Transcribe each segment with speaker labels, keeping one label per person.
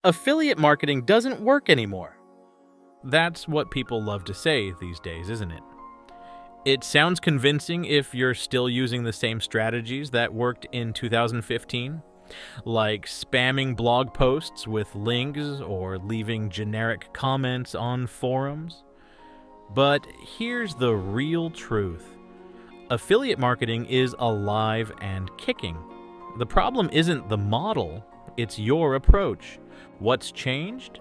Speaker 1: Affiliate marketing doesn't work anymore. That's what people love to say these days, isn't it? It sounds convincing if you're still using the same strategies that worked in 2015, like spamming blog posts with links or leaving generic comments on forums. But here's the real truth. Affiliate marketing is alive and kicking. The problem isn't the model, it's your approach. What's changed?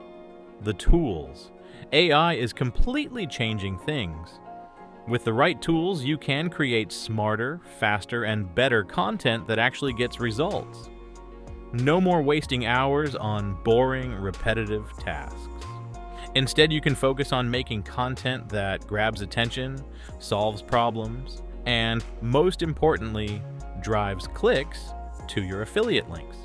Speaker 1: The tools. AI is completely changing things. With the right tools, you can create smarter, faster, and better content that actually gets results. No more wasting hours on boring, repetitive tasks. Instead, you can focus on making content that grabs attention, solves problems, and most importantly, drives clicks to your affiliate links.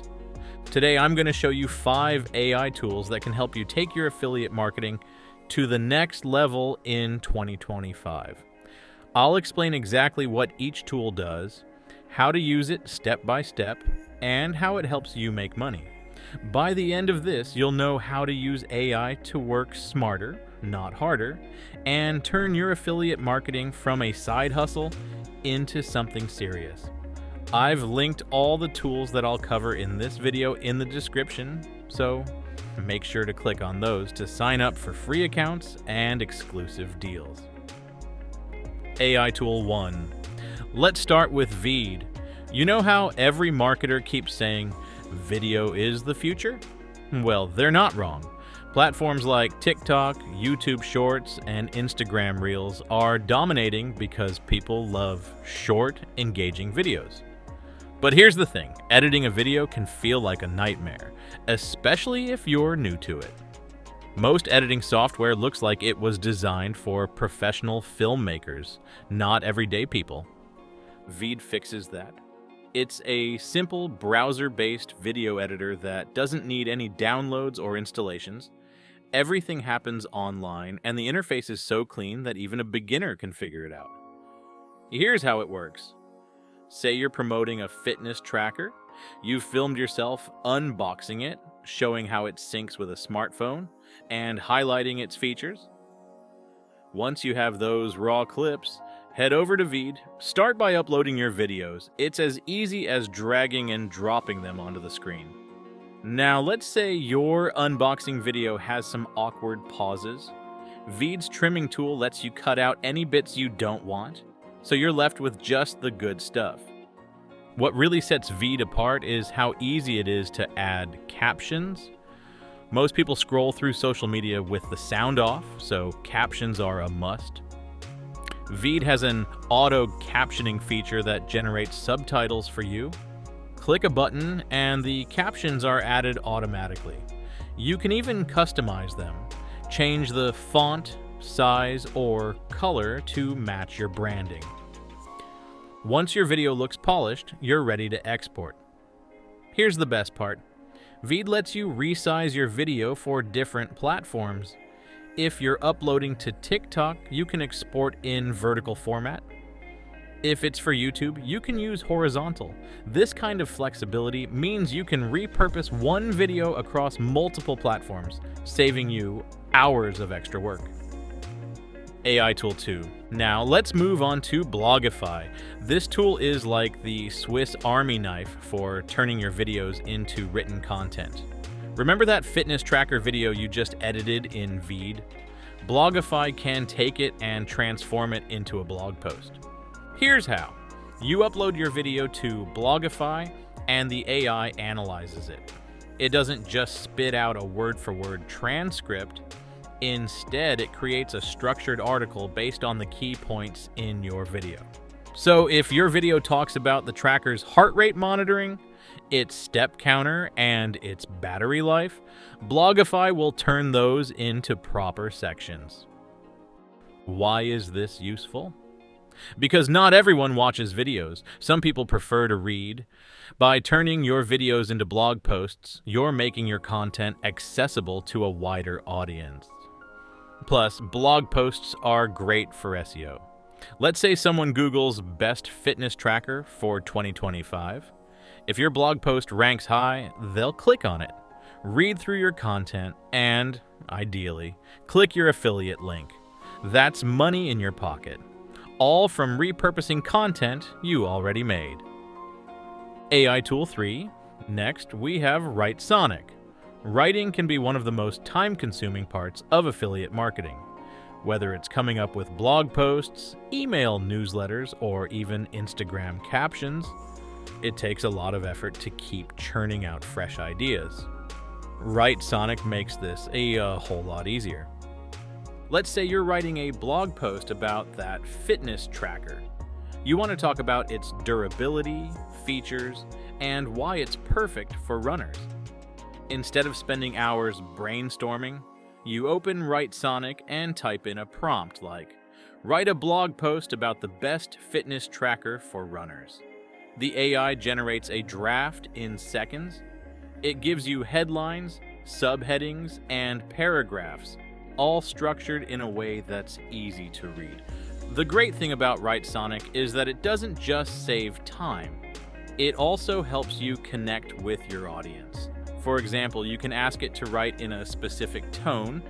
Speaker 1: Today, I'm going to show you 5 AI tools that can help you take your affiliate marketing to the next level in 2025. I'll explain exactly what each tool does, how to use it step by step, and how it helps you make money. By the end of this, you'll know how to use AI to work smarter, not harder, and turn your affiliate marketing from a side hustle into something serious. I've linked all the tools that I'll cover in this video in the description, so make sure to click on those to sign up for free accounts and exclusive deals. AI Tool 1. Let's start with Veed. You know how every marketer keeps saying, video is the future? Well, they're not wrong. Platforms like TikTok, YouTube Shorts, and Instagram Reels are dominating because people love short, engaging videos. But here's the thing, editing a video can feel like a nightmare, especially if you're new to it. Most editing software looks like it was designed for professional filmmakers, not everyday people. Veed fixes that. It's a simple browser-based video editor that doesn't need any downloads or installations. Everything happens online, and the interface is so clean that even a beginner can figure it out. Here's how it works. Say you're promoting a fitness tracker. You've filmed yourself unboxing it, showing how it syncs with a smartphone, and highlighting its features. Once you have those raw clips, head over to Veed. Start by uploading your videos. It's as easy as dragging and dropping them onto the screen. Now, let's say your unboxing video has some awkward pauses. Veed's trimming tool lets you cut out any bits you don't want, so you're left with just the good stuff. What really sets Veed apart is how easy it is to add captions. Most people scroll through social media with the sound off, so captions are a must. Veed has an auto captioning feature that generates subtitles for you. Click a button and the captions are added automatically. You can even customize them. Change the font, size, or color to match your branding. Once your video looks polished, you're ready to export. Here's the best part. Veed lets you resize your video for different platforms. If you're uploading to TikTok, you can export in vertical format. If it's for YouTube, you can use horizontal. This kind of flexibility means you can repurpose one video across multiple platforms, saving you hours of extra work. AI Tool 2. Now let's move on to Blogify. This tool is like the Swiss Army knife for turning your videos into written content. Remember that fitness tracker video you just edited in Veed? Blogify can take it and transform it into a blog post. Here's how. You upload your video to Blogify and the AI analyzes it. It doesn't just spit out a word-for-word transcript. Instead, it creates a structured article based on the key points in your video. So if your video talks about the tracker's heart rate monitoring, its step counter, and its battery life, Blogify will turn those into proper sections. Why is this useful? Because not everyone watches videos. Some people prefer to read. By turning your videos into blog posts, you're making your content accessible to a wider audience. Plus, blog posts are great for SEO. Let's say someone Googles best fitness tracker for 2025. If your blog post ranks high, they'll click on it. read through your content, and, ideally, click your affiliate link. That's money in your pocket, all from repurposing content you already made. AI Tool 3. Next, we have WriteSonic. Writing can be one of the most time-consuming parts of affiliate marketing. Whether it's coming up with blog posts, email newsletters, or even Instagram captions, it takes a lot of effort to keep churning out fresh ideas. WriteSonic makes this a whole lot easier. Let's say you're writing a blog post about that fitness tracker. You want to talk about its durability, features, and why it's perfect for runners. Instead of spending hours brainstorming, you open WriteSonic and type in a prompt like, "Write a blog post about the best fitness tracker for runners." The AI generates a draft in seconds. It gives you headlines, subheadings, and paragraphs, all structured in a way that's easy to read. The great thing about WriteSonic is that it doesn't just save time. It also helps you connect with your audience. For example, you can ask it to write in a specific tone,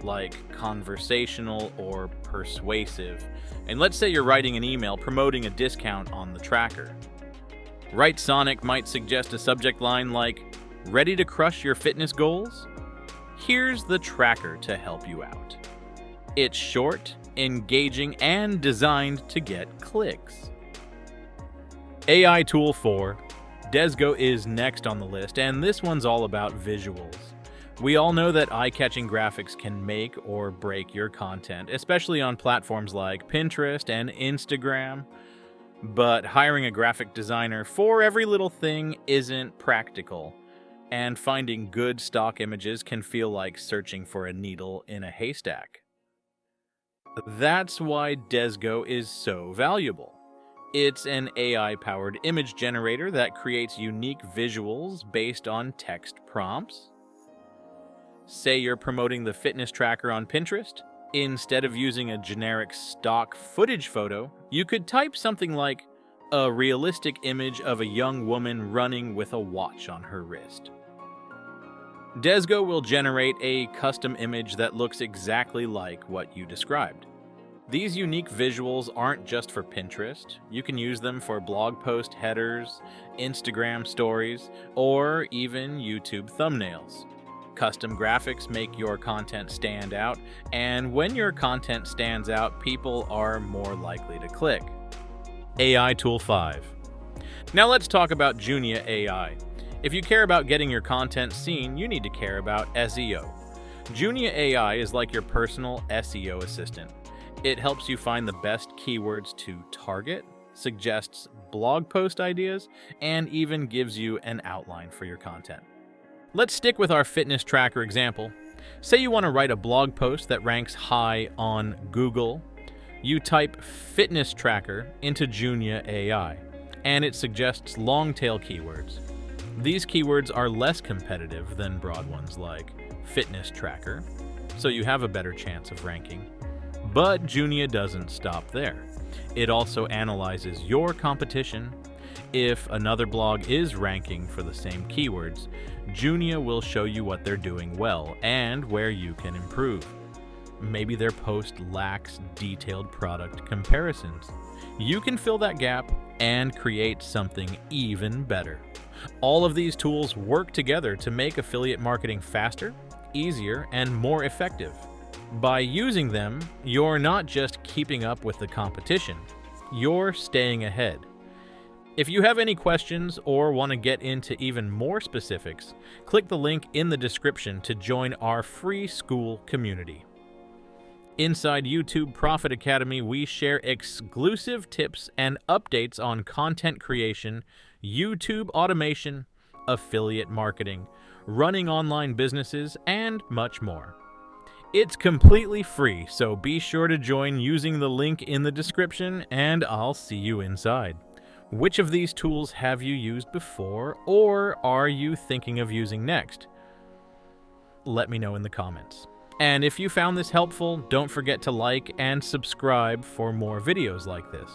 Speaker 1: like conversational or persuasive. And let's say you're writing an email promoting a discount on the tracker. WriteSonic might suggest a subject line like, "Ready to crush your fitness goals? Here's the tracker to help you out." It's short, engaging, and designed to get clicks. AI Tool 4. Desgo is next on the list, and this one's all about visuals. We all know that eye-catching graphics can make or break your content, especially on platforms like Pinterest and Instagram. But hiring a graphic designer for every little thing isn't practical, and finding good stock images can feel like searching for a needle in a haystack. That's why Desgo is so valuable. It's an AI-powered image generator that creates unique visuals based on text prompts. Say you're promoting the fitness tracker on Pinterest. Instead of using a generic stock footage photo, you could type something like, "A realistic image of a young woman running with a watch on her wrist." Desgo will generate a custom image that looks exactly like what you described. These unique visuals aren't just for Pinterest. You can use them for blog post headers, Instagram stories, or even YouTube thumbnails. Custom graphics make your content stand out, and when your content stands out, people are more likely to click. AI Tool 5. Now let's talk about Junia AI. If you care about getting your content seen, you need to care about SEO. Junia AI is like your personal SEO assistant. It helps you find the best keywords to target, suggests blog post ideas, and even gives you an outline for your content. Let's stick with our fitness tracker example. Say you want to write a blog post that ranks high on Google. You type fitness tracker into Junia AI, and it suggests long-tail keywords. These keywords are less competitive than broad ones like fitness tracker, so you have a better chance of ranking. But Junia doesn't stop there. It also analyzes your competition. If another blog is ranking for the same keywords, Junia will show you what they're doing well and where you can improve. Maybe their post lacks detailed product comparisons. You can fill that gap and create something even better. All of these tools work together to make affiliate marketing faster, easier, and more effective. By using them, you're not just keeping up with the competition, you're staying ahead. If you have any questions or want to get into even more specifics, click the link in the description to join our free school community. Inside YouTube Profit Academy, we share exclusive tips and updates on content creation, YouTube automation, affiliate marketing, running online businesses, and much more. It's completely free, so be sure to join using the link in the description, and I'll see you inside. Which of these tools have you used before, or are you thinking of using next? Let me know in the comments. And if you found this helpful, don't forget to like and subscribe for more videos like this.